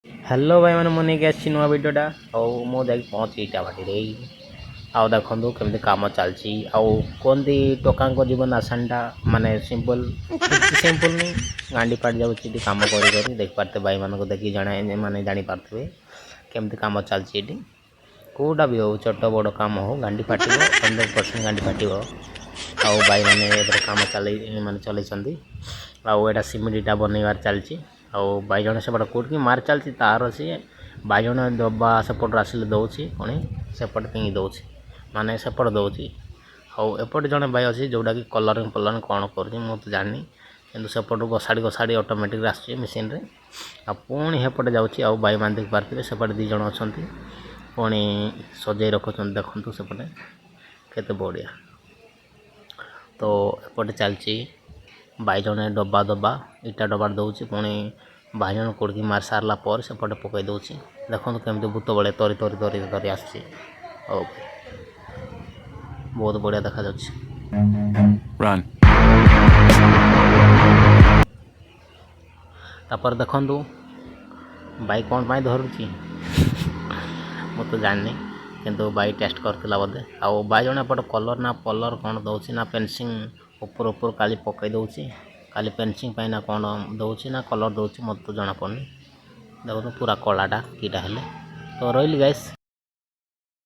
hello भाई मैंने मन के नुआ भिडटा आउ पहुँची इटा भाटी आउ देखु केमती कम चलती आउ कहते टोका जीवन आसानटा माने सिंपल सिंपल नहीं गांडी पाट जाऊँगी कम कर देख पारे भाई मान को देखिए जाने माने जापारे केमती कम चलती कौटा भी हो छोट बड़ कम हो गांडी फाट 100% गांडी फाट आउ भाई मैंने कम चल माने चलती आउटा सिमेंट इटा बनइबार चलती आउ बैगण सेपटे कौट मार चलती तार सी बैगण डब्बा सेपट आसिले दौर पुणी सेपटे फिंगी दौर माने सेपट दौर आउ एपटे जड़े भाई अच्छी जोटा कि कलरिंग फलरिंग कौन कर तो जानी कि सेपट घोषाड़ी घोषाड़ी ऑटोमेटिक आसूँ मेसीन रे आ पुणी सेपटे जाऊँगी आउ भाई मान देख पारे सेपटे दीज अच्छा पुणी सजे रखुं देखु सेपटे केते बढ़िया तो एपटे चलती बैगण डब्बा दबा इटा डब्बा दौर पुणी बैगण कोड़की मार सारा पर सेपटे पकई दौर देखो केमती भूत बड़े तरी तरी तरी तरी आस बहुत बढ़िया देखा तापर देखु बाई कौन पाई धरुची मु तो जानी किंतु बाई टेस्ट करथिला बोधे आउ बैगण एपटे कलर ना पलर कौन दौर ना पेनसिंग ऊपर ऊपर काली पकई दौर काली पेनसिंग पाई ना कौन दौर ना कलर दौर मत तो जना पड़नी देखो पूरा कलाटा कीटा हेले तो रही गाइस